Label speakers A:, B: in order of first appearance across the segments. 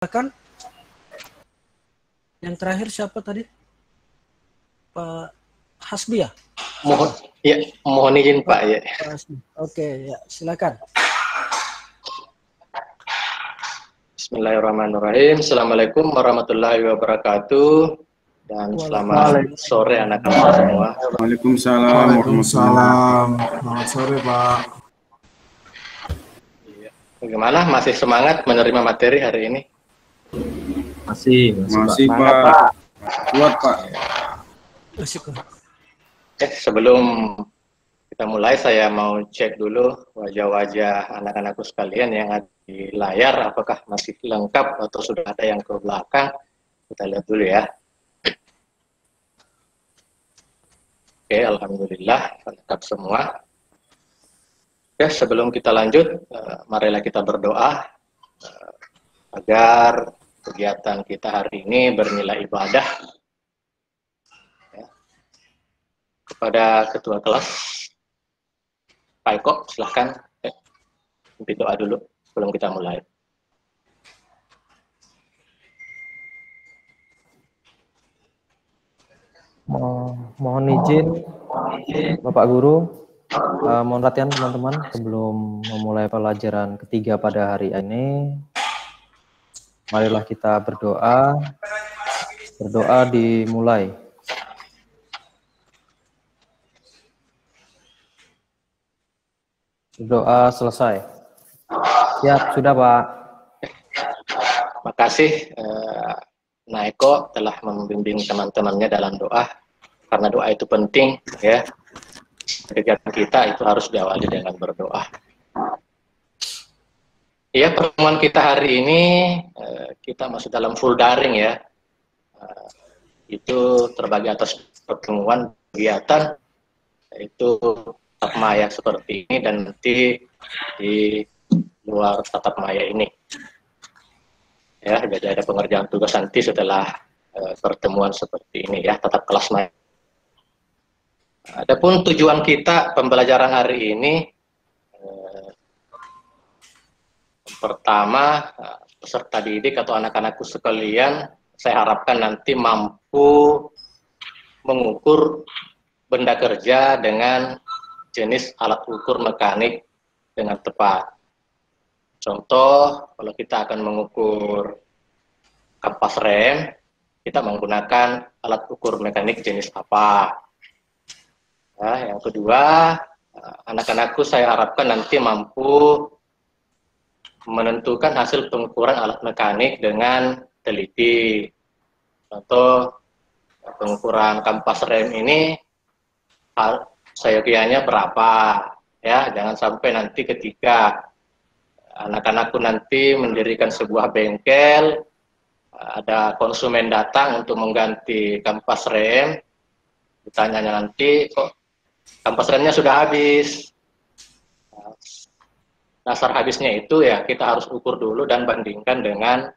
A: Silakan. Yang terakhir siapa tadi? Pak Hasbi ya?
B: Mohon izin Pak ya.
A: Pak Hasbi. Oke, ya silakan.
B: Bismillahirrahmanirrahim. Assalamualaikum warahmatullahi wabarakatuh. Dan selamat sore anak-anak semua.
C: Waalaikumsalam. Waalaikumsalam. Selamat sore Pak.
B: Bagaimana? Masih semangat menerima materi hari ini?
C: Masih Pak. Kuat Pak.
B: Sebelum kita mulai, saya mau cek dulu wajah-wajah anak-anakku sekalian yang ada di layar, apakah masih lengkap atau sudah ada yang ke belakang. Kita lihat dulu ya. Oke, alhamdulillah lengkap semua. Oke, sebelum kita lanjut, marilah kita berdoa agar kegiatan kita hari ini bernilai ibadah. Ya. Kepada ketua kelas, Pak Eko, silahkan pimpin doa dulu sebelum kita mulai.
D: Mohon izin Bapak Guru, mohon latihan teman-teman sebelum memulai pelajaran ketiga pada hari ini. Marilah kita berdoa. Berdoa dimulai. Berdoa selesai. Siap, sudah Pak.
B: Makasih Naeko telah membimbing teman-temannya dalam doa, karena doa itu penting ya. Kegiatan kita itu harus diawali dengan berdoa. Ya, pertemuan kita hari ini kita masuk dalam full daring ya. Itu terbagi atas pertemuan kegiatan, yaitu tatap maya seperti ini dan nanti di luar tatap maya ini. Ya, jadi ada pengerjaan tugas nanti setelah pertemuan seperti ini ya, tatap kelas maya. Adapun tujuan kita pembelajaran hari ini, pertama, peserta didik atau anak-anakku sekalian, saya harapkan nanti mampu mengukur benda kerja dengan jenis alat ukur mekanik dengan tepat. Contoh, kalau kita akan mengukur kampas rem, kita menggunakan alat ukur mekanik jenis apa. Nah, yang kedua, anak-anakku saya harapkan nanti mampu menentukan hasil pengukuran alat mekanik dengan teliti. Contoh, pengukuran kampas rem ini seyogianya berapa, ya, jangan sampai nanti ketika anak-anakku nanti mendirikan sebuah bengkel, ada konsumen datang untuk mengganti kampas rem, ditanyanya nanti, kok kampas remnya sudah habis. Dasar habisnya itu ya kita harus ukur dulu dan bandingkan dengan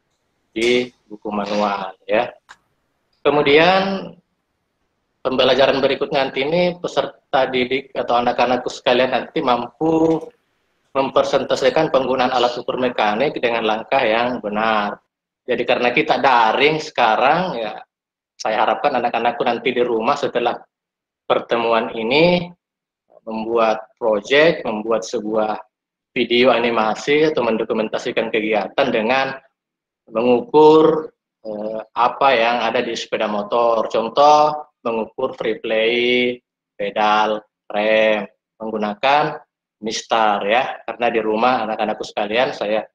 B: di buku manual ya. Kemudian pembelajaran berikutnya nanti ini peserta didik atau anak-anakku sekalian nanti mampu mempresentasikan penggunaan alat ukur mekanik dengan langkah yang benar. Jadi karena kita daring sekarang ya, saya harapkan anak-anakku nanti di rumah setelah pertemuan ini membuat proyek, membuat sebuah video animasi atau mendokumentasikan kegiatan dengan mengukur apa yang ada di sepeda motor. Contoh, mengukur free play, pedal, rem, menggunakan mistar ya. Karena di rumah anak-anakku sekalian saya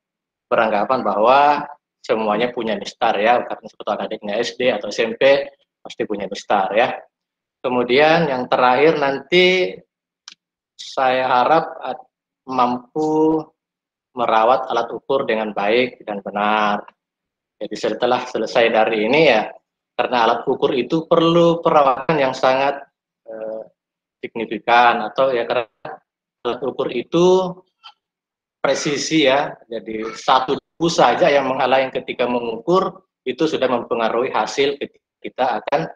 B: beranggapan bahwa semuanya punya mistar ya. Karena seperti adiknya SD atau SMP pasti punya mistar ya. Kemudian yang terakhir nanti saya harap mampu merawat alat ukur dengan baik dan benar. Jadi setelah selesai dari ini ya, karena alat ukur itu perlu perawatan yang sangat signifikan, atau ya karena alat ukur itu presisi ya, jadi satu debu saja yang menghalangi ketika mengukur itu sudah mempengaruhi hasil ketika kita akan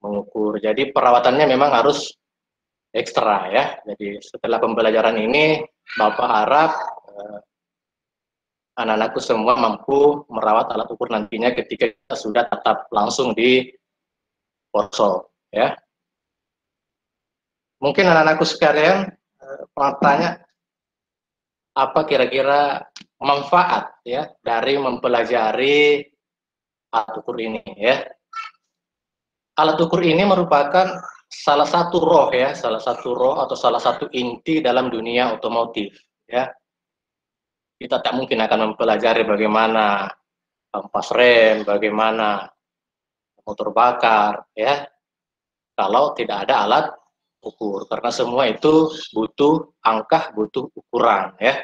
B: mengukur. Jadi perawatannya memang harus ekstra ya. Jadi setelah pembelajaran ini Bapak harap anak-anakku semua mampu merawat alat ukur nantinya ketika kita sudah tatap langsung di workshop, ya. Mungkin anak-anakku sekalian tanya, apa kira-kira manfaat ya dari mempelajari alat ukur ini, ya. Alat ukur ini merupakan salah satu roh atau salah satu inti dalam dunia otomotif, ya. Kita tak mungkin akan mempelajari bagaimana kampas rem, bagaimana motor bakar, ya, kalau tidak ada alat ukur, karena semua itu butuh angka, butuh ukuran, ya.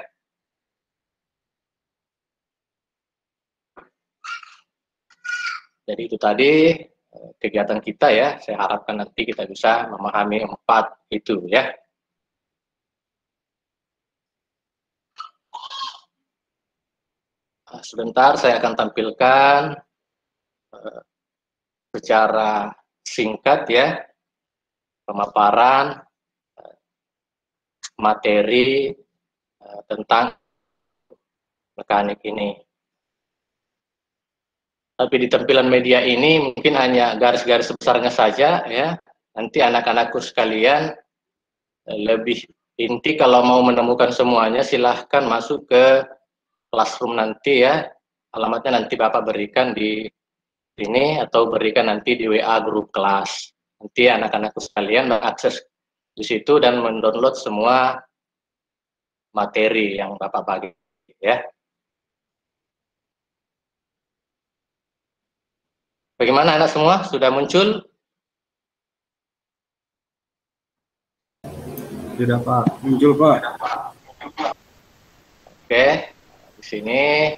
B: Jadi itu tadi kegiatan kita, ya. Saya harapkan nanti kita bisa memahami 4 itu, ya. Sebentar saya akan tampilkan secara singkat, ya, pemaparan materi tentang mekanik ini. Tapi di tampilan media ini mungkin hanya garis-garis besarnya saja, ya. Nanti anak-anakku sekalian lebih inti kalau mau menemukan semuanya silahkan masuk ke Classroom nanti, ya. Alamatnya nanti Bapak berikan di sini atau berikan nanti di WA grup kelas. Nanti anak-anakku sekalian mengakses di situ dan mendownload semua materi yang Bapak bagi, ya. Bagaimana anak semua? Sudah muncul?
C: Sudah Pak. Muncul Pak.
B: Oke. Di sini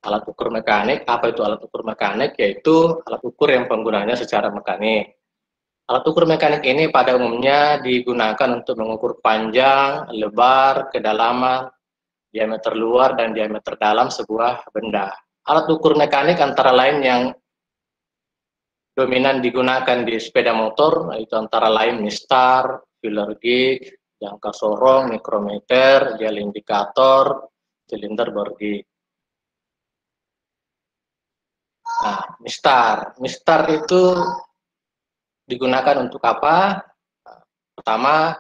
B: alat ukur mekanik. Apa itu alat ukur mekanik? Yaitu alat ukur yang penggunaannya secara mekanik. Alat ukur mekanik ini pada umumnya digunakan untuk mengukur panjang, lebar, kedalaman, diameter luar, dan diameter dalam sebuah benda. Alat ukur mekanik antara lain yang dominan digunakan di sepeda motor, itu antara lain mistar, filler gauge, jangka sorong, mikrometer, dial indikator, silinder bore gauge. Nah, mistar itu digunakan untuk apa? Pertama,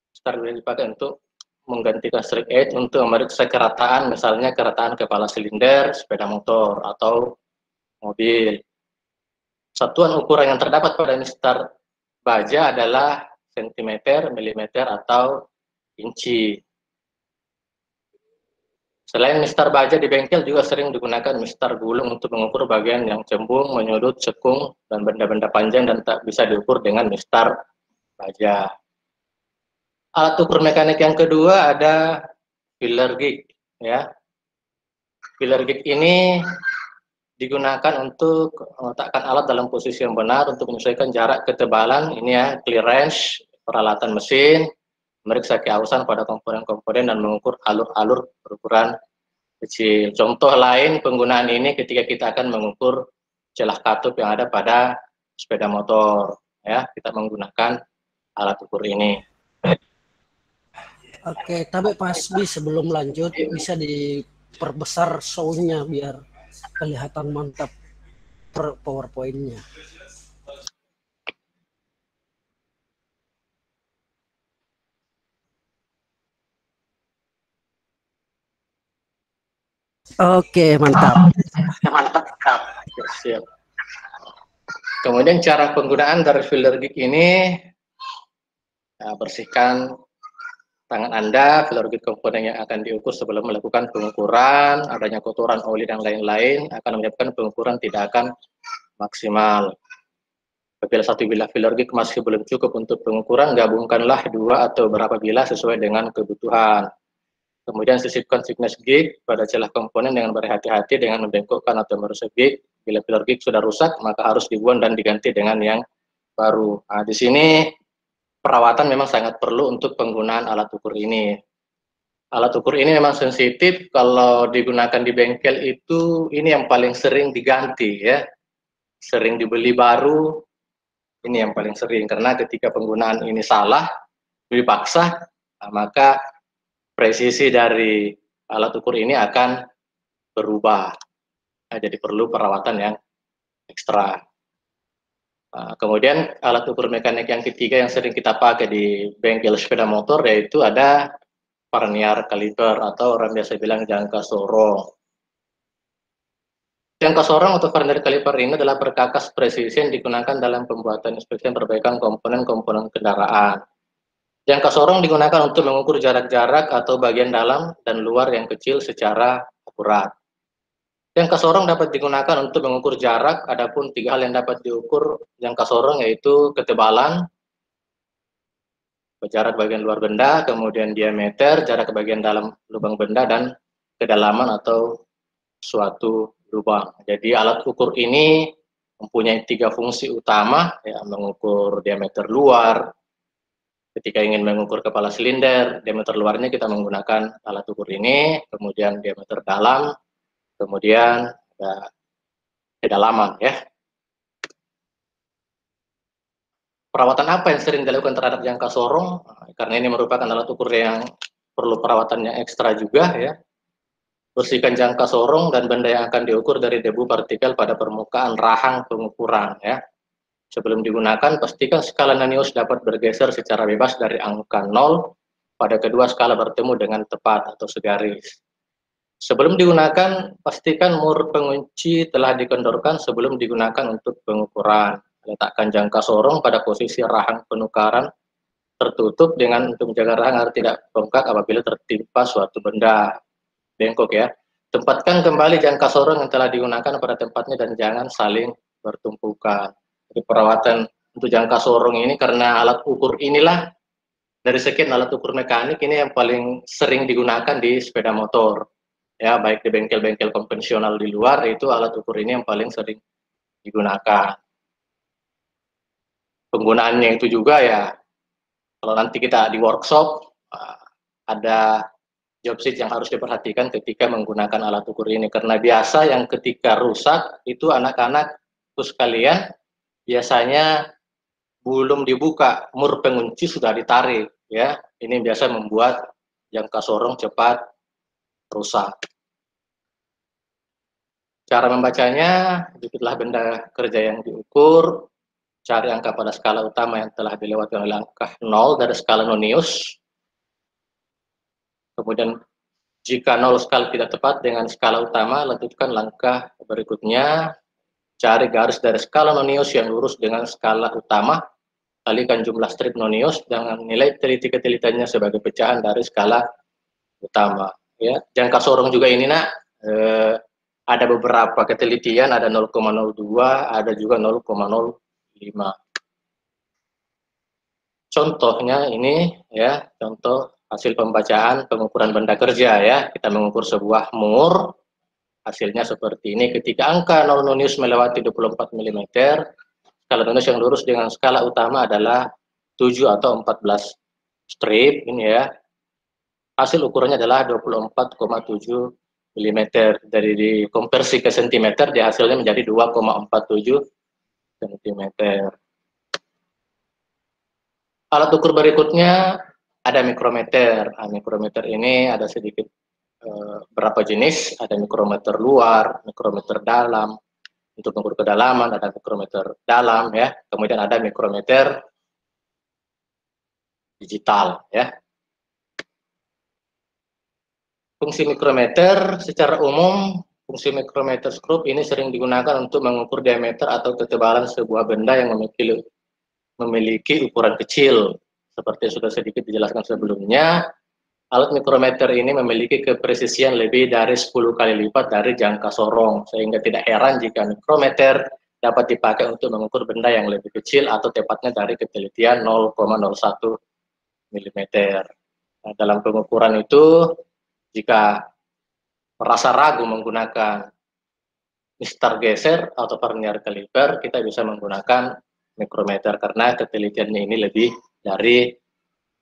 B: mistar dipakai untuk menggantikan straight edge untuk memeriksa kerataan, misalnya kerataan kepala silinder, sepeda motor, atau mobil. Satuan ukuran yang terdapat pada mistar baja adalah sentimeter, milimeter, atau inci. Selain mistar baja di bengkel juga sering digunakan mistar gulung untuk mengukur bagian yang cembung, menyudut, cekung, dan benda-benda panjang dan tak bisa diukur dengan mistar baja. Alat ukur mekanik yang kedua ada filler gauge, ya. Filler gauge ini digunakan untuk meletakkan alat dalam posisi yang benar untuk menyesuaikan jarak ketebalan, ini ya, clearance, peralatan mesin, memeriksa keausan pada komponen-komponen, dan mengukur alur-alur berukuran kecil. Contoh lain penggunaan ini ketika kita akan mengukur celah katup yang ada pada sepeda motor, ya, kita menggunakan alat ukur ini.
A: Oke, tapi Pak Hasbi sebelum lanjut bisa diperbesar show-nya biar kelihatan mantap PowerPoint-nya. Oke, mantap.
B: Mantap. Siap. Kemudian cara penggunaan dari filler gauge ini, ya, bersihkan tangan Anda, filler gauge komponen yang akan diukur sebelum melakukan pengukuran, adanya kotoran, oli, dan lain-lain akan menyebabkan pengukuran tidak akan maksimal. Apabila satu bilah filler gauge masih belum cukup untuk pengukuran, gabungkanlah 2 atau berapa bilah sesuai dengan kebutuhan. Kemudian sisipkan thickness gauge pada celah komponen dengan berhati-hati dengan membengkokkan atau merusak gauge. Bila filler gauge sudah rusak, maka harus dibuang dan diganti dengan yang baru. Nah, di sini perawatan memang sangat perlu untuk penggunaan alat ukur ini. Alat ukur ini memang sensitif, kalau digunakan di bengkel itu ini yang paling sering diganti, ya. Sering dibeli baru, ini yang paling sering, karena ketika penggunaan ini salah, dipaksa, nah, maka presisi dari alat ukur ini akan berubah. Nah, jadi perlu perawatan yang ekstra. Nah, kemudian alat ukur mekanik yang ketiga yang sering kita pakai di bengkel sepeda motor yaitu ada vernier caliper atau orang biasa bilang jangka sorong. Jangka sorong atau vernier caliper ini adalah perkakas presisi yang digunakan dalam pembuatan inspeksi dan perbaikan komponen-komponen kendaraan. Jangka sorong digunakan untuk mengukur jarak-jarak atau bagian dalam dan luar yang kecil secara akurat. Jangka sorong dapat digunakan untuk mengukur jarak, adapun 3 hal yang dapat diukur jangka sorong yaitu ketebalan, jarak bagian luar benda, kemudian diameter, jarak ke bagian dalam lubang benda, dan kedalaman atau suatu lubang. Jadi alat ukur ini mempunyai 3 fungsi utama, ya, mengukur diameter luar. Ketika ingin mengukur kepala silinder, diameter luarnya kita menggunakan alat ukur ini, kemudian diameter dalam, kemudian kedalaman, ya. Perawatan apa yang sering dilakukan terhadap jangka sorong? Karena ini merupakan alat ukur yang perlu perawatan yang ekstra juga, ya. Bersihkan jangka sorong dan benda yang akan diukur dari debu partikel pada permukaan rahang pengukuran, ya. Sebelum digunakan, pastikan skala Nanius dapat bergeser secara bebas dari angka 0 pada kedua skala bertemu dengan tepat atau segaris. Sebelum digunakan, pastikan mur pengunci telah dikendorkan sebelum digunakan untuk pengukuran. Letakkan jangka sorong pada posisi rahang penukaran tertutup dengan untuk menjaga rahang agar tidak bengkak apabila tertimpa suatu benda bengkok, ya. Tempatkan kembali jangka sorong yang telah digunakan pada tempatnya dan jangan saling bertumpukan. Jadi perawatan untuk jangka sorong ini karena alat ukur inilah dari sekian alat ukur mekanik ini yang paling sering digunakan di sepeda motor. Ya, baik di bengkel-bengkel konvensional di luar itu alat ukur ini yang paling sering digunakan. Penggunaannya itu juga ya, kalau nanti kita di workshop ada job sheet yang harus diperhatikan ketika menggunakan alat ukur ini, karena biasa yang ketika rusak itu anak-anak terus kalian biasanya belum dibuka mur pengunci sudah ditarik, ya. Ini biasa membuat jangka sorong cepat rusak. Cara membacanya, dikitlah benda kerja yang diukur, cari angka pada skala utama yang telah dilewati oleh angka 0 dari skala Nonius. Kemudian jika 0 skala tidak tepat dengan skala utama, lanjutkan langkah berikutnya. Cari garis dari skala Nonius yang lurus dengan skala utama. Kalikan jumlah strip Nonius dengan nilai teliti-ketelitiannya sebagai pecahan dari skala utama. Ya, jangka sorong juga ini nak, ada beberapa ketelitian, ada 0,02, ada juga 0,05. Contohnya ini, ya, contoh hasil pembacaan pengukuran benda kerja, ya. Kita mengukur sebuah mur, hasilnya seperti ini. Ketika angka 0 Nonius melewati 24 mm, skala Nonius yang lurus dengan skala utama adalah 7 atau 14 strip, ini ya. Hasil ukurannya adalah 24,7 mm. Dari dikonversi ke sentimeter, di hasilnya menjadi 2,47 cm. Alat ukur berikutnya ada mikrometer. Nah, mikrometer ini ada sedikit berapa jenis, ada mikrometer luar, mikrometer dalam. Untuk mengukur kedalaman ada mikrometer dalam, ya. Kemudian ada mikrometer digital, ya. Fungsi mikrometer secara umum, fungsi mikrometer skrup ini sering digunakan untuk mengukur diameter atau ketebalan sebuah benda yang memiliki ukuran kecil. Seperti sudah sedikit dijelaskan sebelumnya, alat mikrometer ini memiliki kepresisian lebih dari 10 kali lipat dari jangka sorong, sehingga tidak heran jika mikrometer dapat dipakai untuk mengukur benda yang lebih kecil atau tepatnya dari ketelitian 0,01 mm. Nah, dalam pengukuran itu, jika merasa ragu menggunakan mistar geser atau vernier caliper, kita bisa menggunakan mikrometer karena ketelitiannya ini lebih dari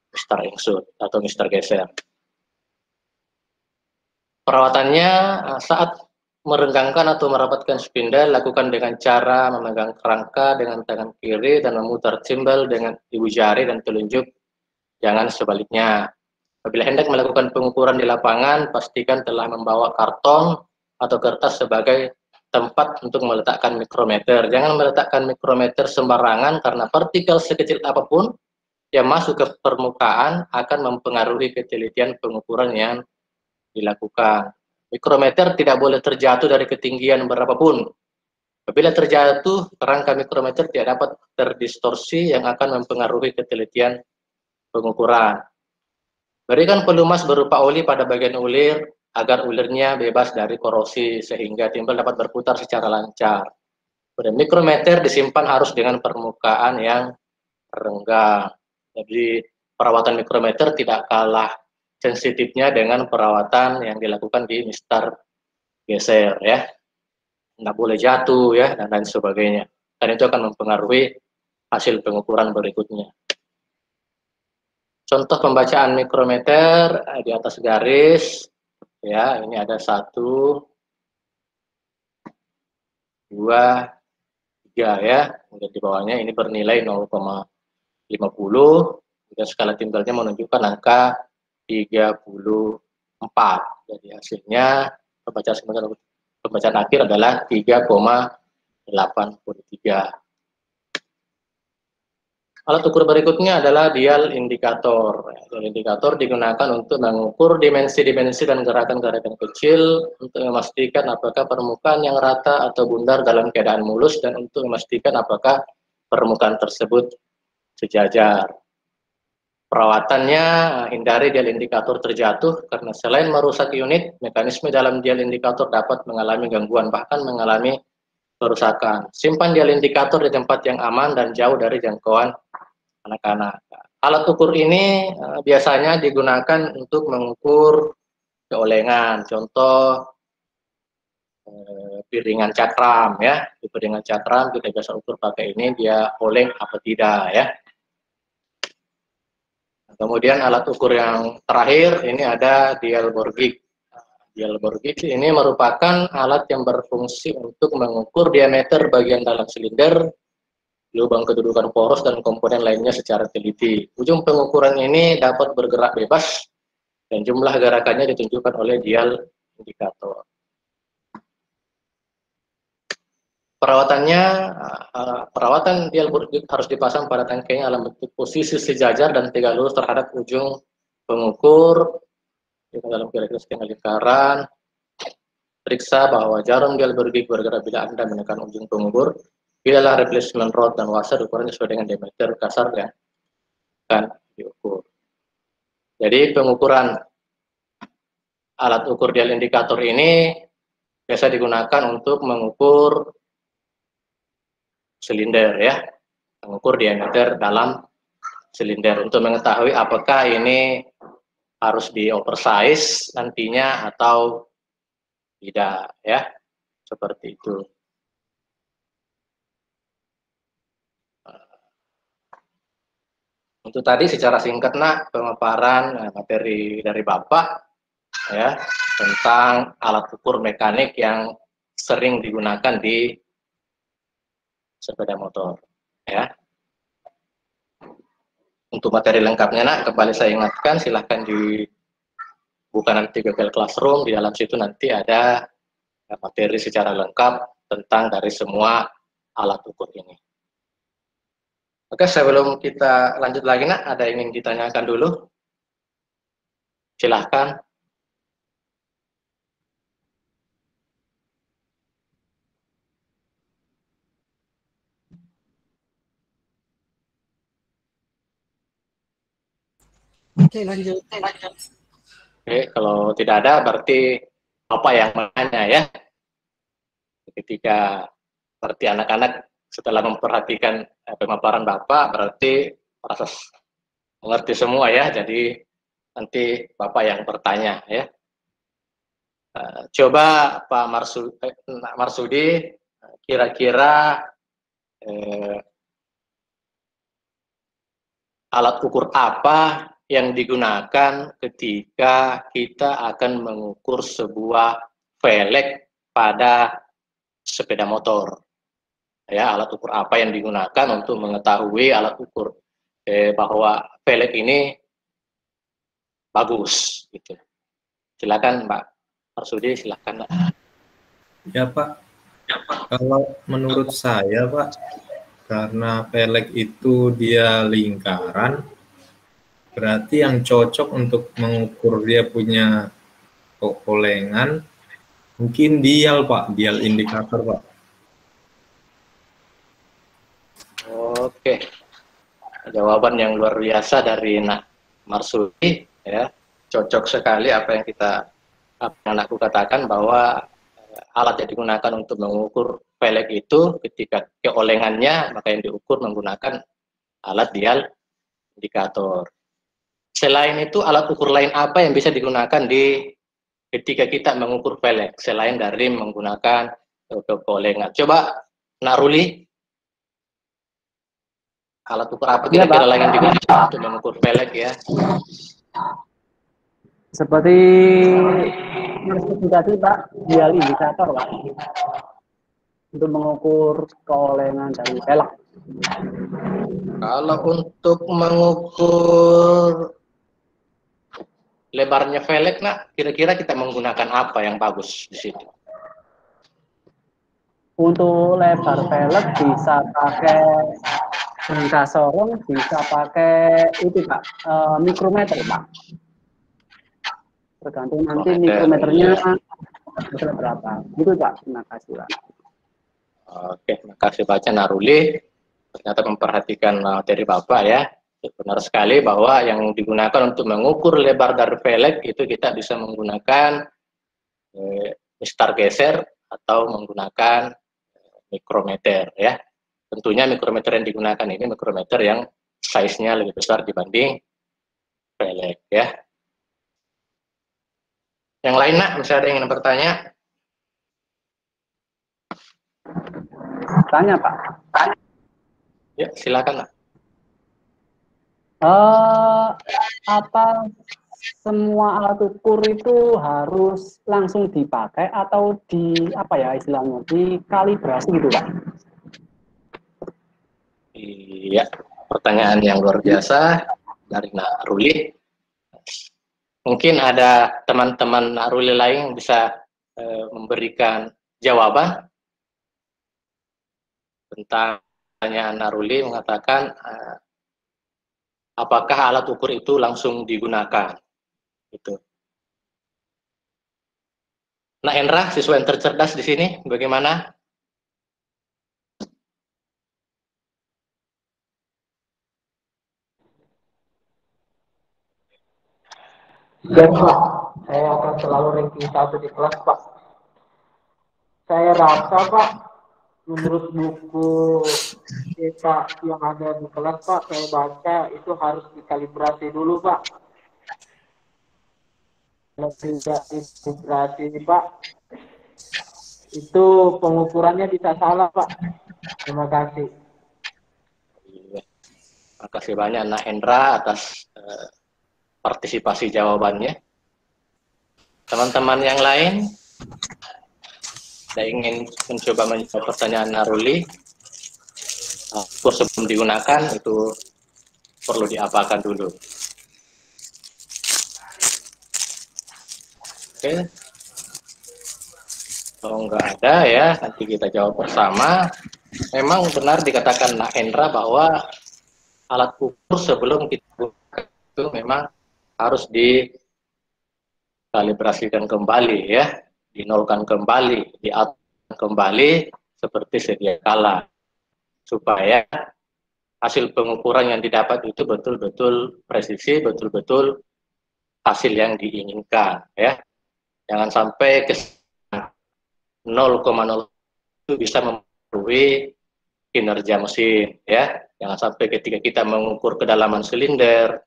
B: mistar insert atau mistar geser. Perawatannya saat merenggangkan atau merapatkan spindle, lakukan dengan cara memegang kerangka dengan tangan kiri dan memutar timbal dengan ibu jari dan telunjuk, jangan sebaliknya. Apabila hendak melakukan pengukuran di lapangan, pastikan telah membawa karton atau kertas sebagai tempat untuk meletakkan mikrometer. Jangan meletakkan mikrometer sembarangan karena partikel sekecil apapun yang masuk ke permukaan akan mempengaruhi ketelitian pengukuran yang dilakukan. Mikrometer tidak boleh terjatuh dari ketinggian berapapun. Apabila terjatuh, kerangka mikrometer tidak dapat terdistorsi yang akan mempengaruhi ketelitian pengukuran. Berikan pelumas berupa oli pada bagian ulir agar ulirnya bebas dari korosi sehingga timbal dapat berputar secara lancar. Pada mikrometer disimpan harus dengan permukaan yang renggang. Jadi perawatan mikrometer tidak kalah sensitifnya dengan perawatan yang dilakukan di mistar geser ya. Tidak boleh jatuh ya dan lain sebagainya. Dan itu akan mempengaruhi hasil pengukuran berikutnya. Contoh pembacaan mikrometer di atas garis ya, ini ada 1, 2, 3 ya. Kemudian di bawahnya ini bernilai 0,50 dan skala timbalnya menunjukkan angka 34. Jadi hasilnya pembacaan akhir adalah 3,83. Alat ukur berikutnya adalah dial indikator. Dial indikator digunakan untuk mengukur dimensi-dimensi dan gerakan-gerakan kecil untuk memastikan apakah permukaan yang rata atau bundar dalam keadaan mulus dan untuk memastikan apakah permukaan tersebut sejajar. Perawatannya, hindari dial indikator terjatuh karena selain merusak unit, mekanisme dalam dial indikator dapat mengalami gangguan bahkan mengalami kerusakan. Simpan dial indikator di tempat yang aman dan jauh dari jangkauan anak-anak. Alat ukur ini biasanya digunakan untuk mengukur keolengan. Contoh piringan cakram ya. Di piringan cakram kita biasa ukur pakai ini, dia oleng apa tidak ya. Kemudian alat ukur yang terakhir ini ada dial Borgig. Dial Borgig ini merupakan alat yang berfungsi untuk mengukur diameter bagian dalam silinder, lubang kedudukan poros dan komponen lainnya secara teliti. Ujung pengukuran ini dapat bergerak bebas dan jumlah gerakannya ditunjukkan oleh dial indikator. Perawatannya, perawatan dial Borgig harus dipasang pada tangkai dalam bentuk posisi sejajar dan tegak lurus terhadap ujung pengukur dalam kira-kira setengah lingkaran. Periksa bahwa jarum dial Borgig bergerak bila Anda menekan ujung pengukur. Pilihlah replacement rod dan washer ukurannya sesuai dengan diameter kasar yang akan diukur. Jadi pengukuran alat ukur dial indikator ini biasa digunakan untuk mengukur silinder ya, mengukur diameter dalam silinder untuk mengetahui apakah ini harus di oversize nantinya atau tidak ya, seperti itu. Untuk tadi secara singkat pemaparan materi dari Bapak ya tentang alat ukur mekanik yang sering digunakan di sepeda motor ya. Untuk materi lengkapnya kembali saya ingatkan, silahkan dibuka nanti Google Classroom, di dalam situ nanti ada materi secara lengkap tentang dari semua alat ukur ini. Oke, sebelum kita lanjut lagi ada yang ingin ditanyakan dulu? Silahkan.
A: Oke, lanjut.
B: Oke, kalau tidak ada berarti apa yang menanya ya. Ketika berarti anak-anak setelah memperhatikan pemaparan Bapak berarti proses mengerti semua ya. Jadi nanti Bapak yang bertanya ya. Coba Pak Marsudi kira-kira alat ukur apa yang digunakan ketika kita akan mengukur sebuah velg pada sepeda motor. Ya, alat ukur apa yang digunakan untuk mengetahui alat ukur bahwa velg ini bagus gitu. Silakan Pak Marsudi, silakan Pak.
C: Ya Pak, kalau menurut saya Pak, karena pelek itu dia lingkaran, berarti yang cocok untuk mengukur dia punya olengan mungkin dial Pak, dial indikator Pak.
B: Oke, jawaban yang luar biasa dari Nak Marsudi ya. Cocok sekali apa yang aku katakan, bahwa alat yang digunakan untuk mengukur pelek itu ketika keolengannya, maka yang diukur menggunakan alat dial indikator. Selain itu, alat ukur lain apa yang bisa digunakan ketika kita mengukur pelek selain dari menggunakan keolengan? Coba Nak Ruli, alat ukur apa kira-kira lain yang digunakan untuk mengukur pelek ya?
D: Seperti spesifikasi Pak, dial indikator Pak, untuk mengukur keolengan dari pelek.
B: Kalau untuk mengukur lebarnya pelek, Nak, kira-kira kita menggunakan apa yang bagus di situ?
D: Untuk lebar pelek bisa pakai jangka sorong, bisa pakai itu Pak, mikrometer Pak. Tergantung nanti mikrometernya berapa. Gitu Pak. Terima kasih Pak.
B: Oke, terima kasih Pak Naruli. Ternyata memperhatikan materi Bapak ya. Benar sekali bahwa yang digunakan untuk mengukur lebar dari pelek itu kita bisa menggunakan mistar geser atau menggunakan mikrometer ya. Tentunya mikrometer yang digunakan ini mikrometer yang size-nya lebih besar dibanding pelek ya. Yang lain Nak, misalnya ada yang ingin bertanya?
D: Tanya Pak.
B: Ya, silakan Nak.
D: Apa semua alat ukur itu harus langsung dipakai atau apa ya istilahnya, dikalibrasi gitu Pak?
B: Iya, pertanyaan yang luar biasa dari Nak Ruli. Mungkin ada teman-teman Nak Ruli lain yang bisa memberikan jawaban tentang pertanyaan Nak Ruli, mengatakan apakah alat ukur itu langsung digunakan gitu. Nah, Hendra, siswa yang tercerdas di sini, bagaimana?
E: Ya Pak, saya akan selalu ranking 1 di kelas Pak. Saya rasa Pak, menurut buku kita yang ada di kelas Pak, saya baca itu harus dikalibrasi dulu Pak. Kalau tidak dikalibrasi Pak, itu pengukurannya bisa salah Pak. Terima kasih.
B: Terima kasih banyak Nak Hendra atas partisipasi jawabannya. Teman-teman yang lain, saya ingin mencoba menjawab pertanyaan Naruli. Ukur sebelum digunakan itu perlu diapakan dulu. Oke. Kalau nggak ada ya, nanti kita jawab bersama. Memang benar dikatakan Nak Hendra bahwa alat ukur sebelum kita gunakan itu memang harus dikalibrasikan kembali ya, dinolkan kembali, diatur kembali seperti sedia kala, supaya hasil pengukuran yang didapat itu betul-betul presisi, betul-betul hasil yang diinginkan ya. Jangan sampai 0,0 itu bisa mempengaruhi kinerja mesin ya. Jangan sampai ketika kita mengukur kedalaman silinder,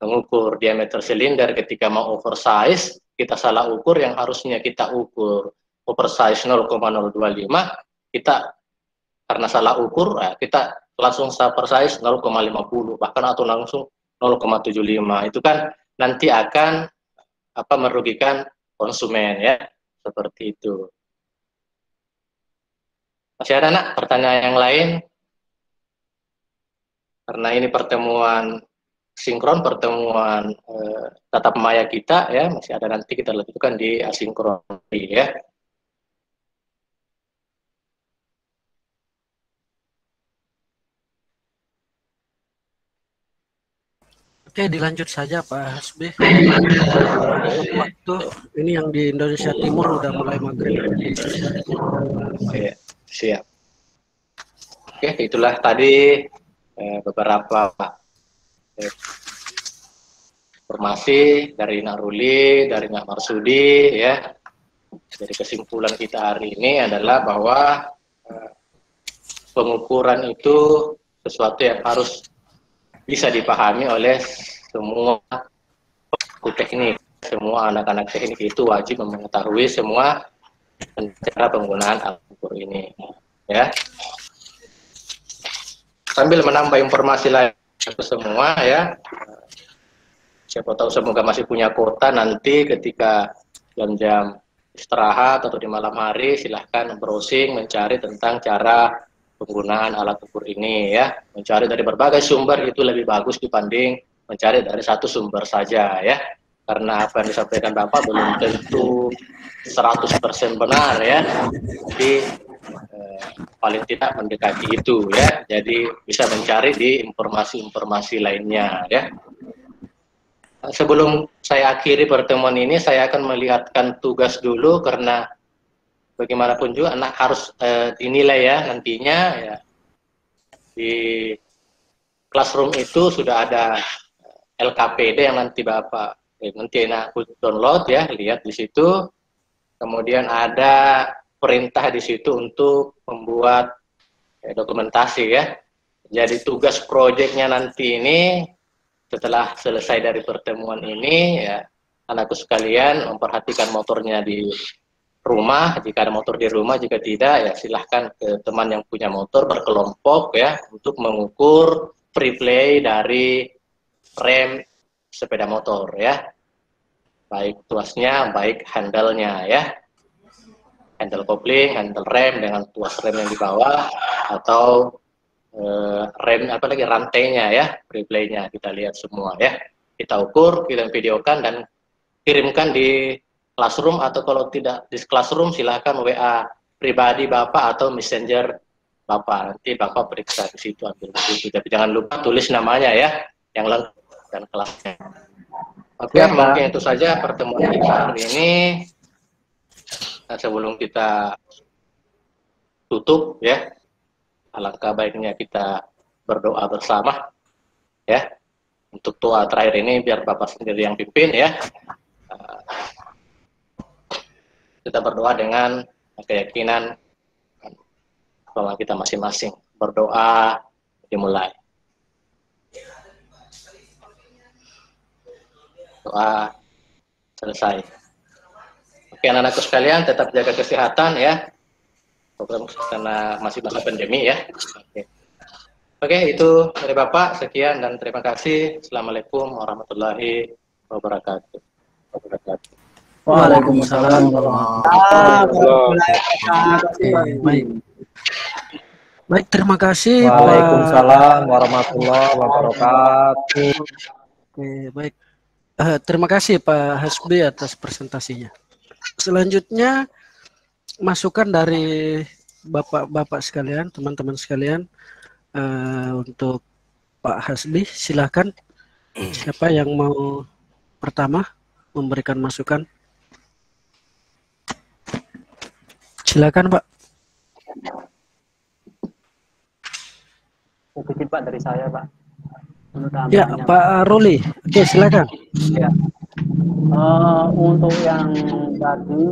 B: mengukur diameter silinder, ketika mau oversize, kita salah ukur. Yang harusnya kita ukur oversize 0,025, kita karena salah ukur, kita langsung oversize 0,50 bahkan atau langsung 0,75. Itu kan nanti akan merugikan konsumen ya, seperti itu. Masih ada Nak pertanyaan yang lain? Karena ini pertemuan sinkron pertemuan tatap maya kita ya, masih ada nanti kita lakukan di asinkron ya.
A: Oke, dilanjut saja Pak Hasbi. Waktu ini yang di Indonesia Timur udah mulai maghrib.
B: Oke, siap. Oke, itulah tadi beberapa informasi dari Nak Ruli, dari Nak Marsudi ya. Jadi kesimpulan kita hari ini adalah bahwa pengukuran itu sesuatu yang harus bisa dipahami oleh semua pelaku teknik, semua anak-anak teknik itu wajib mengetahui semua cara penggunaan alat ukur ini, ya. Sambil menambah informasi lain ke semua, ya. Siapa tahu semoga masih punya kuota nanti ketika jam-jam istirahat atau di malam hari, silahkan browsing mencari tentang cara penggunaan alat ukur ini ya, mencari dari berbagai sumber itu lebih bagus dibanding mencari dari satu sumber saja ya, karena apa yang disampaikan Bapak belum tentu 100% benar ya, jadi paling tidak mendekati itu ya, jadi bisa mencari di informasi-informasi lainnya ya. Sebelum saya akhiri pertemuan ini, saya akan melihatkan tugas dulu karena bagaimanapun juga anak harus dinilai ya nantinya ya. Di classroom itu sudah ada LKPD yang nanti Bapak nanti enak download ya, lihat di situ. Kemudian ada perintah di situ untuk membuat dokumentasi ya. Jadi tugas proyeknya nanti ini setelah selesai dari pertemuan ini ya, anakku sekalian memperhatikan motornya di rumah, jika ada motor di rumah, jika tidak ya silahkan ke teman yang punya motor berkelompok ya untuk mengukur free play dari rem sepeda motor ya, baik tuasnya, baik handle-nya ya, handle kopling, handle rem dengan tuas rem yang di bawah atau rem apa lagi rantainya ya, free play-nya kita lihat semua ya, kita ukur, kita videokan dan kirimkan di Classroom, atau kalau tidak di Classroom silahkan WA pribadi Bapak atau Messenger Bapak, nanti Bapak periksa di situ, ambil di situ. Tapi jangan lupa tulis namanya ya, yang lengkap dan kelasnya. Oke, mungkin itu saja pertemuan kita hari ini. Nah, sebelum kita tutup ya, alangkah baiknya kita berdoa bersama ya. Untuk doa terakhir ini biar Bapak sendiri yang pimpin ya. Kita berdoa dengan keyakinan bahwa kita masing-masing. Berdoa dimulai. Doa selesai. Oke, anak-anakku sekalian tetap jaga kesehatan ya. Karena masih masa pandemi ya. Oke, itu dari Bapak. Sekian dan terima kasih. Assalamualaikum warahmatullahi wabarakatuh.
A: Waalaikumsalam warahmatullahi wabarakatuh. Baik, terima kasih.
E: Waalaikumsalam warahmatullahi wabarakatuh.
A: Oke, baik. Terima kasih Pak Hasbi atas presentasinya. Selanjutnya masukan dari bapak-bapak sekalian, teman-teman sekalian, untuk Pak Hasbi, silakan. Siapa yang mau pertama memberikan masukan? Silakan Pak.
D: Sedikit Pak dari saya Pak.
A: Ya Pak Ruli, oke silakan.
D: Ya. Untuk yang tadi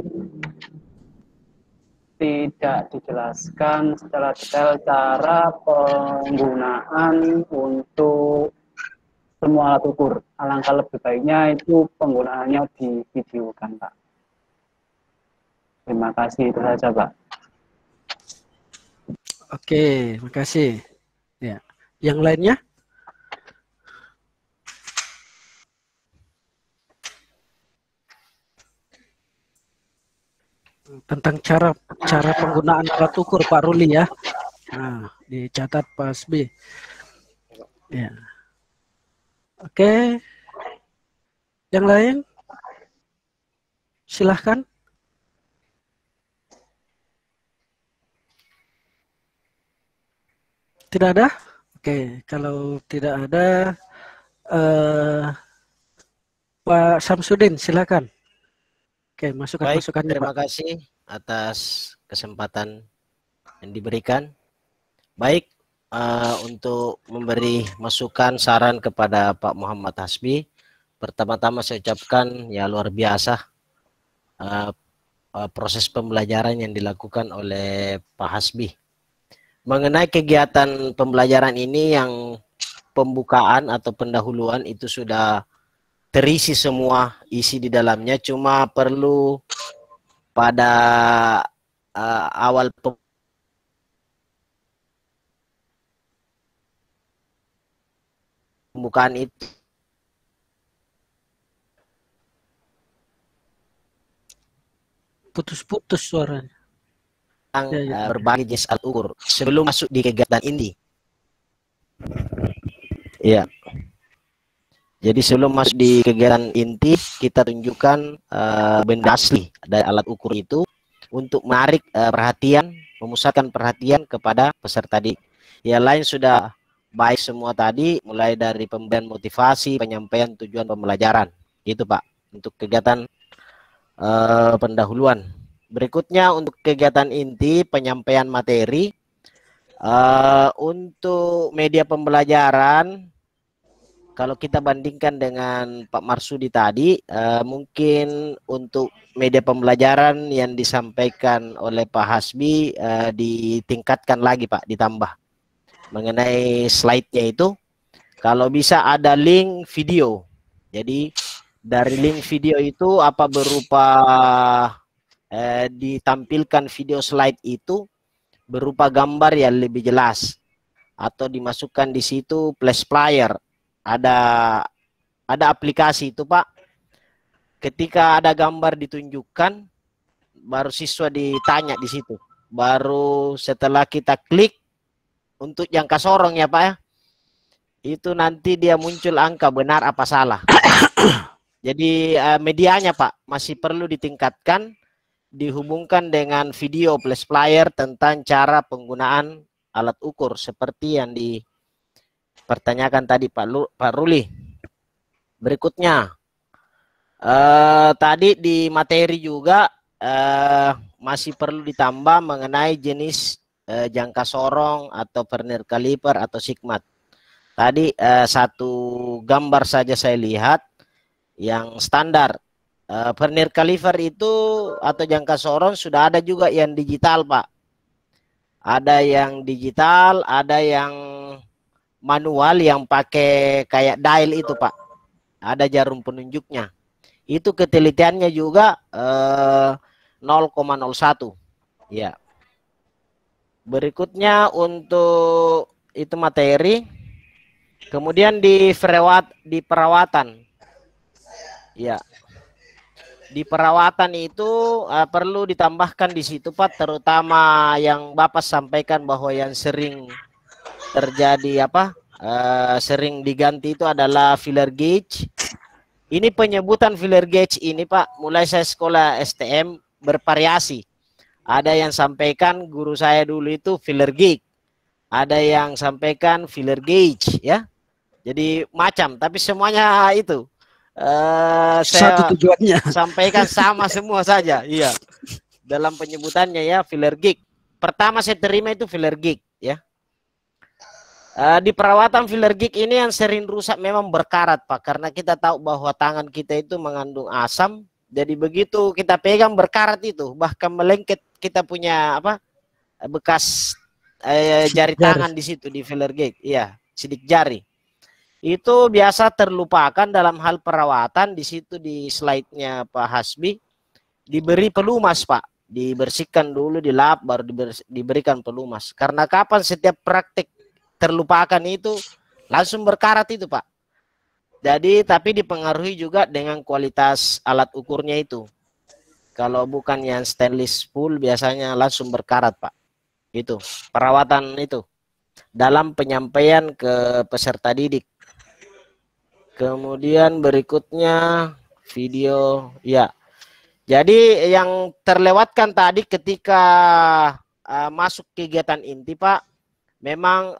D: tidak dijelaskan secara detail cara penggunaan untuk semua alat ukur. Alangkah lebih baiknya itu penggunaannya divideokan Pak. Terima kasih, itu saja Pak.
A: Oke, makasih. Ya, yang lainnya? Tentang cara penggunaan alat ukur Pak Ruli ya. Nah, dicatat Pak Hasbi. Ya. Oke, yang lain silahkan. Tidak ada? Oke, kalau tidak ada, Pak Samsudin, silakan. Oke,
F: Baik,
A: masukannya, Pak.
F: terima kasih atas kesempatan yang diberikan. Baik, untuk memberi masukan saran kepada Pak Muhammad Hasbi, pertama-tama saya ucapkan ya luar biasa proses pembelajaran yang dilakukan oleh Pak Hasbi. Mengenai kegiatan pembelajaran ini yang pembukaan atau pendahuluan itu sudah terisi semua isi di dalamnya, cuma perlu pada awal pembukaan itu
A: Putus-putus suaranya. Ya.
F: Berbagai jenis alat ukur sebelum masuk di kegiatan ini. Ya. Jadi sebelum masuk di kegiatan inti, kita tunjukkan benda asli dari alat ukur itu untuk menarik perhatian, memusatkan perhatian kepada peserta didik. Yang lain sudah baik semua tadi, mulai dari pemberian motivasi, penyampaian tujuan pembelajaran. Itu Pak, untuk kegiatan pendahuluan. Berikutnya untuk kegiatan inti, penyampaian materi. Untuk media pembelajaran, kalau kita bandingkan dengan Pak Marsudi tadi, mungkin untuk media pembelajaran yang disampaikan oleh Pak Hasbi ditingkatkan lagi Pak, ditambah. Mengenai slide-nya itu, kalau bisa ada link video. Jadi dari link video itu apa berupa ditampilkan video slide itu berupa gambar yang lebih jelas, atau dimasukkan di situ flash player. Ada aplikasi itu Pak, ketika ada gambar ditunjukkan baru siswa ditanya di situ, baru setelah kita klik untuk jangka sorong ya Pak ya, itu nanti dia muncul angka benar apa salah. Jadi medianya Pak masih perlu ditingkatkan, dihubungkan dengan video flash player tentang cara penggunaan alat ukur seperti yang dipertanyakan tadi Pak Ruli. Berikutnya, tadi di materi juga masih perlu ditambah mengenai jenis jangka sorong atau vernier caliper atau sigmat. Tadi satu gambar saja saya lihat yang standar. Vernier caliper itu atau jangka sorong sudah ada juga yang digital Pak. Ada yang digital, ada yang manual yang pakai kayak dial itu Pak. Ada jarum penunjuknya. Itu ketelitiannya juga 0,01. Ya. Berikutnya untuk itu materi. Kemudian di perawatan. Ya. Di perawatan itu perlu ditambahkan di situ Pak, terutama yang Bapak sampaikan bahwa yang sering terjadi sering diganti itu adalah filler gauge. Ini penyebutan filler gauge ini Pak, mulai saya sekolah STM bervariasi. Ada yang sampaikan guru saya dulu itu filler gauge, ada yang sampaikan filler gauge ya. Jadi macam, tapi semuanya itu. Saya
A: Satu tujuannya.
F: sampaikan sama semua saja, iya. Dalam penyebutannya ya, filler gig. Pertama saya terima itu filler gig, ya. Di perawatan filler gig ini yang sering rusak memang berkarat Pak, karena kita tahu bahwa tangan kita itu mengandung asam. Jadi begitu kita pegang berkarat itu, bahkan melengket kita punya bekas jari tangan di situ di filler gig, iya, sidik jari. Itu biasa terlupakan dalam hal perawatan. Di situ di slide-nya Pak Hasbi diberi pelumas Pak, dibersihkan dulu, dilap, baru diberikan pelumas. Karena kapan setiap praktik terlupakan itu langsung berkarat itu Pak. Jadi tapi dipengaruhi juga dengan kualitas alat ukurnya itu. Kalau bukan yang stainless full biasanya langsung berkarat Pak. Itu perawatan itu dalam penyampaian ke peserta didik. Kemudian berikutnya video, ya. Jadi yang terlewatkan tadi ketika masuk kegiatan inti, Pak, memang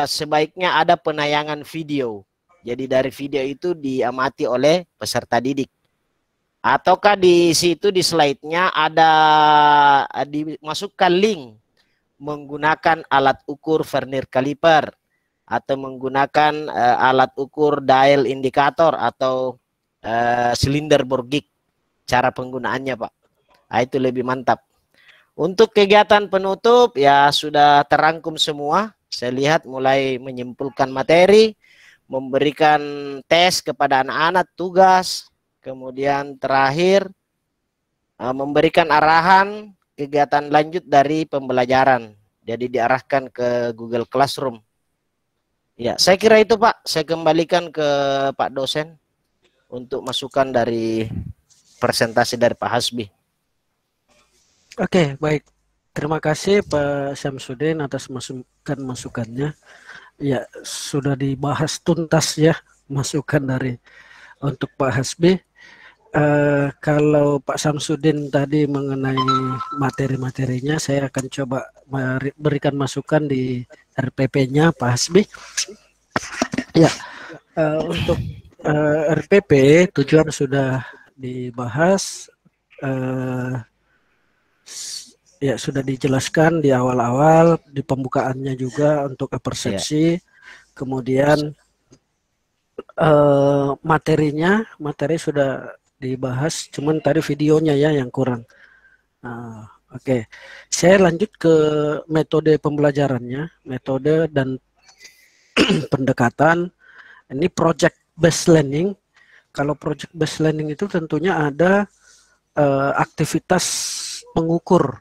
F: sebaiknya ada penayangan video. Jadi dari video itu diamati oleh peserta didik. Ataukah di situ di slide-nya ada dimasukkan link menggunakan alat ukur vernier caliper atau menggunakan alat ukur dial indikator atau silinder Borgig, cara penggunaannya, Pak. Nah, itu lebih mantap. Untuk kegiatan penutup ya sudah terangkum semua. Saya lihat mulai menyimpulkan materi, memberikan tes kepada anak-anak, tugas, kemudian terakhir memberikan arahan kegiatan lanjut dari pembelajaran. Jadi diarahkan ke Google Classroom. Ya, saya kira itu, Pak. Saya kembalikan ke Pak dosen untuk masukan dari presentasi dari Pak Hasbi.
A: Oke, baik. Terima kasih Pak Syamsuddin atas masukannya. Ya, sudah dibahas tuntas ya masukan dari untuk Pak Hasbi. Kalau Pak Syamsuddin tadi mengenai materi-materinya, saya akan coba berikan masukan di RPP-nya Pak Hasbi. Ya, untuk RPP tujuan sudah dibahas, ya sudah dijelaskan di awal-awal, di pembukaannya juga untuk persepsi, kemudian materi sudah dibahas, cuman tadi videonya ya yang kurang. Oke. Saya lanjut ke metode pembelajarannya, metode dan pendekatan. Ini project based learning. Kalau project based learning itu tentunya ada aktivitas mengukur,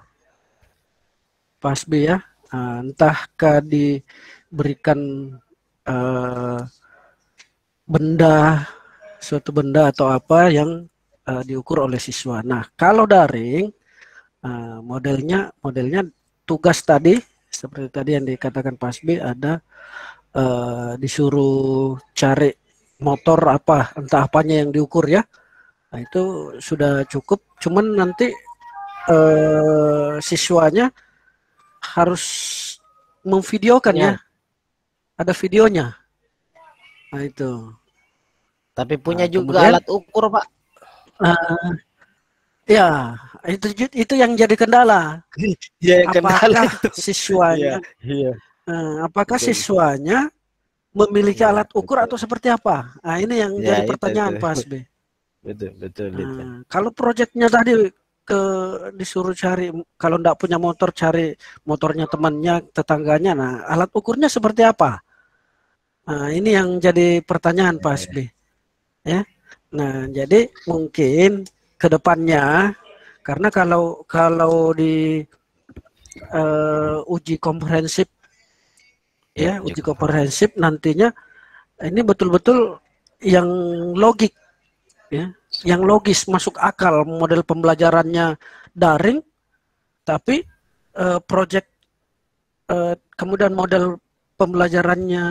A: PASB ya, entahkah diberikan suatu benda atau apa yang diukur oleh siswa. Nah, kalau daring, modelnya tugas tadi seperti tadi yang dikatakan Pak Hasbi, ada disuruh cari motor apa, entah apanya yang diukur ya. Nah, itu sudah cukup. Cuman nanti siswanya harus memvideokan ya. Ada videonya. Nah, itu.
F: Tapi punya juga alat ukur, Pak.
A: Ya, itu yang jadi kendala.
F: Ya,
A: apakah siswanya apakah siswanya memiliki alat ukur atau seperti apa? Nah, ini yang jadi pertanyaan Pak Hasbi.
F: Betul.
A: Kalau proyeknya tadi disuruh cari, kalau enggak punya motor cari motornya temannya, tetangganya. Nah, alat ukurnya seperti apa? Nah, ini yang jadi pertanyaan Pak Hasbi. Ya. Nah, jadi mungkin ke depannya, karena kalau di uji komprehensif uji komprehensif nantinya ini betul-betul yang logik ya, yang logis, masuk akal, model pembelajarannya daring tapi project kemudian model pembelajarannya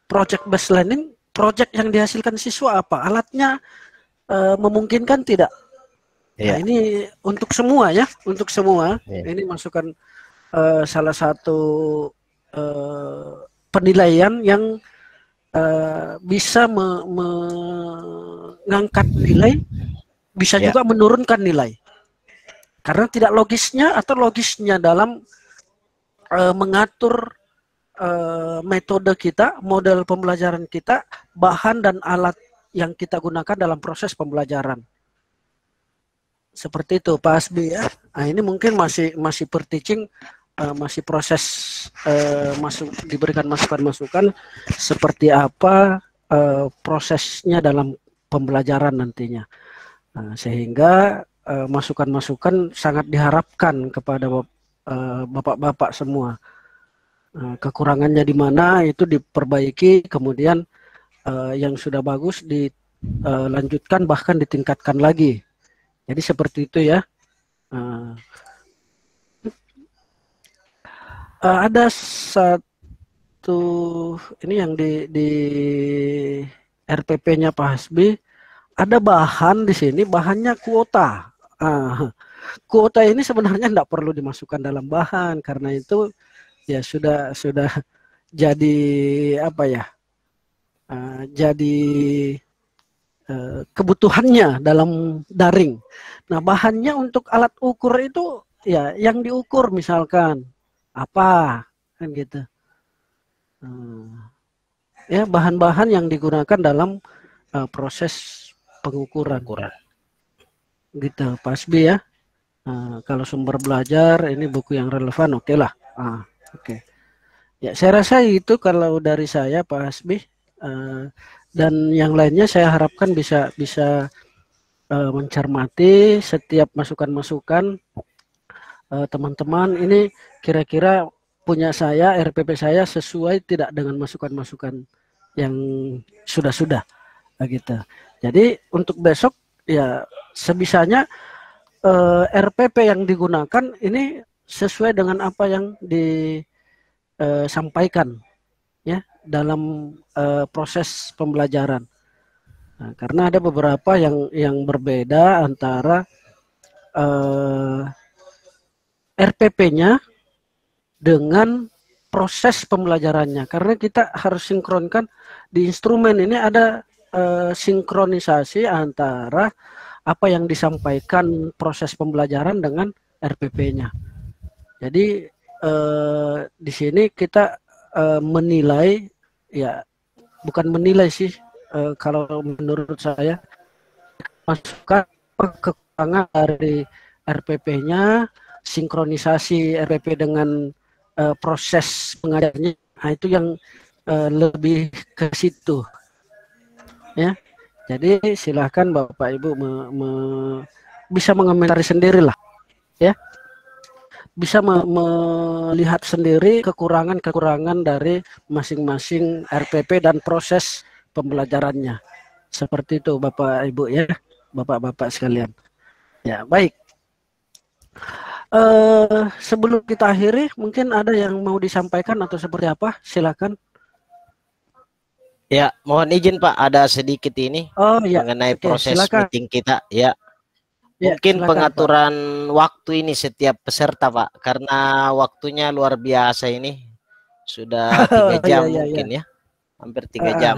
A: project based learning. Project yang dihasilkan siswa apa? Alatnya memungkinkan tidak? Nah, ini untuk semua ya, untuk semua. Ini masukan salah satu penilaian yang bisa mengangkat nilai, bisa juga menurunkan nilai. Karena tidak logisnya atau logisnya dalam mengatur metode kita, model pembelajaran kita, bahan dan alat yang kita gunakan dalam proses pembelajaran. Seperti itu Pak Hasbi ya. Nah, ini mungkin masih per teaching, masih proses diberikan masukan-masukan seperti apa prosesnya dalam pembelajaran nantinya. Sehingga masukan-masukan sangat diharapkan kepada bapak-bapak semua. Kekurangannya di mana itu diperbaiki, kemudian yang sudah bagus dilanjutkan bahkan ditingkatkan lagi. Jadi seperti itu ya. Ada satu ini yang di RPP-nya Pak Hasbi, ada bahan di sini, bahannya kuota. Kuota ini sebenarnya tidak perlu dimasukkan dalam bahan, karena itu ya sudah jadi apa ya? Jadi kebutuhannya dalam daring. Nah, bahannya untuk alat ukur itu ya yang diukur misalkan apa kan gitu. Ya, bahan-bahan yang digunakan dalam proses pengukuran. Gitu, Pak Hasbi ya. Kalau sumber belajar ini buku yang relevan, oke lah. Oke. Ya, saya rasa itu kalau dari saya, Pak Hasbi. Dan yang lainnya saya harapkan bisa mencermati setiap masukan-masukan teman-teman. Ini kira-kira punya saya, RPP saya sesuai tidak dengan masukan-masukan yang sudah gitu. Jadi untuk besok ya sebisanya RPP yang digunakan ini sesuai dengan apa yang disampaikan ya dalam proses pembelajaran. Nah, karena ada beberapa yang berbeda antara RPP-nya dengan proses pembelajarannya. Karena kita harus sinkronkan di instrumen ini ada sinkronisasi antara apa yang disampaikan proses pembelajaran dengan RPP-nya. Jadi di sini kita menilai, ya bukan menilai sih, kalau menurut saya masukkan kekurangan dari RPP-nya, sinkronisasi RPP dengan proses pengajarnya, nah itu yang lebih ke situ ya. Jadi silahkan Bapak Ibu bisa mengomentari sendiri lah ya, bisa melihat sendiri kekurangan-kekurangan dari masing-masing RPP dan proses pembelajarannya. Seperti itu Bapak Ibu ya, Bapak-bapak sekalian. Ya, baik. Sebelum kita akhiri, mungkin ada yang mau disampaikan atau seperti apa? Silakan.
F: Ya, mohon izin Pak, ada sedikit ini mengenai proses meeting kita. Ya, mungkin silakan, pengaturan Pak. Waktu ini setiap peserta Pak, karena waktunya luar biasa ini, sudah 3 jam mungkin ya, hampir 3 jam.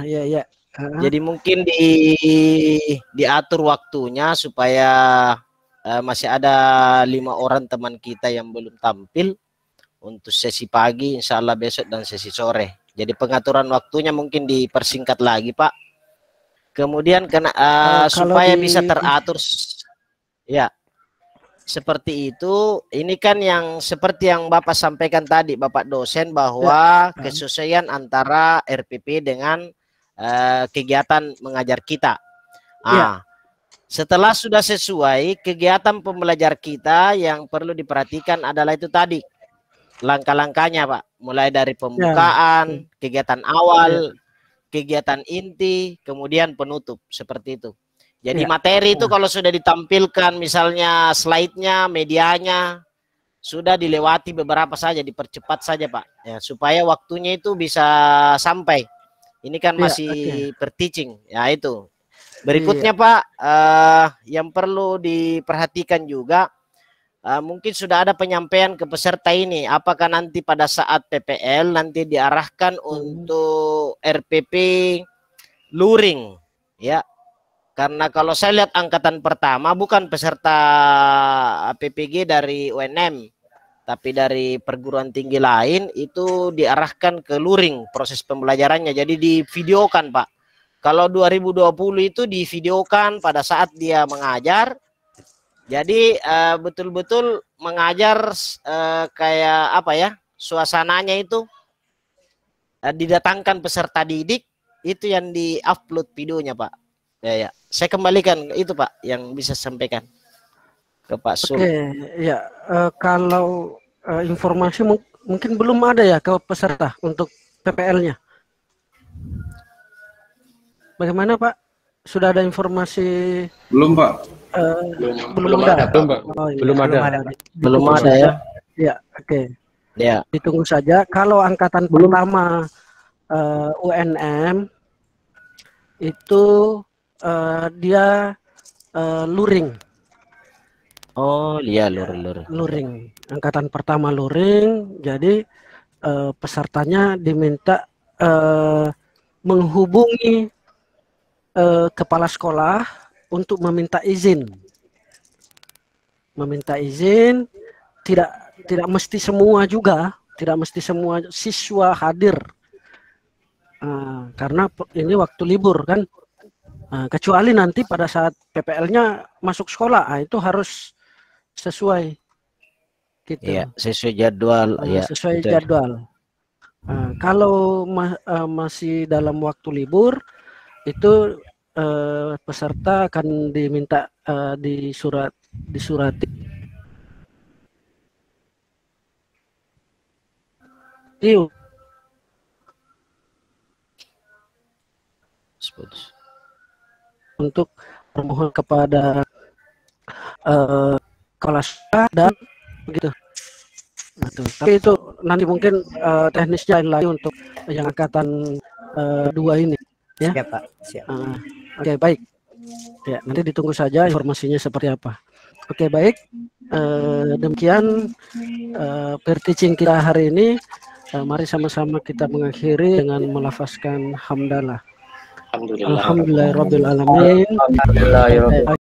F: Jadi mungkin diatur waktunya supaya masih ada 5 orang teman kita yang belum tampil untuk sesi pagi, insya Allah besok dan sesi sore. Jadi pengaturan waktunya mungkin dipersingkat lagi Pak. Kemudian supaya bisa teratur, ya seperti itu. Ini kan yang seperti yang Bapak sampaikan tadi, Bapak dosen, bahwa kesesuaian antara RPP dengan kegiatan mengajar kita. Setelah sudah sesuai, kegiatan pembelajar kita yang perlu diperhatikan adalah itu tadi, langkah-langkahnya Pak, mulai dari pembukaan, kegiatan awal, kegiatan inti, kemudian penutup, seperti itu. Jadi materi itu kalau sudah ditampilkan, misalnya slide-nya, medianya, sudah dilewati beberapa saja, dipercepat saja Pak, ya, supaya waktunya itu bisa sampai. Ini kan masih per-teaching, ya itu. Berikutnya Pak, yang perlu diperhatikan juga, mungkin sudah ada penyampaian ke peserta ini, apakah nanti pada saat PPL nanti diarahkan untuk RPP luring, ya. Karena kalau saya lihat angkatan pertama bukan peserta PPG dari UNM, tapi dari perguruan tinggi lain itu diarahkan ke luring proses pembelajarannya. Jadi divideokan Pak. Kalau 2020 itu divideokan pada saat dia mengajar. Jadi betul-betul mengajar kayak apa ya, suasananya itu didatangkan peserta didik, itu yang di-upload videonya Pak. Ya, saya kembalikan itu Pak yang bisa sampaikan ke Pak Sul.
A: Ya, kalau informasi mungkin belum ada ya ke peserta untuk PPL-nya. Bagaimana Pak? Sudah ada informasi?
C: Belum Pak.
A: Belum ada.
F: Belum ada ya.
A: Ya, oke.
F: Ya.
A: Ditunggu saja. Kalau angkatan pertama UNM itu dia luring.
F: Oh iya, luring.
A: Luring. Angkatan pertama luring, jadi pesertanya diminta menghubungi kepala sekolah untuk meminta izin. Meminta izin, tidak mesti semua juga, tidak mesti semua siswa hadir. Karena ini waktu libur kan. Kecuali nanti pada saat PPL-nya masuk sekolah, itu harus sesuai gitu.
F: Iya, sesuai jadwal. Ya,
A: sesuai
F: betul.
A: jadwal. Kalau masih dalam waktu libur, itu peserta akan diminta disurati. Untuk bermohon kepada kelas dan begitu. Tapi itu nanti mungkin teknisnya lain lagi untuk yang angkatan 2 ini. Ya.
G: Siap, Pak. Siap.
A: Oke, baik. Ya, nanti ditunggu saja informasinya seperti apa. Oke, baik. Demikian peer teaching kita hari ini. Mari sama-sama kita mengakhiri dengan melafazkan hamdalah.
B: Alhamdulillah.
A: Alhamdulillahirabbil alamin.
G: Alhamdulillah.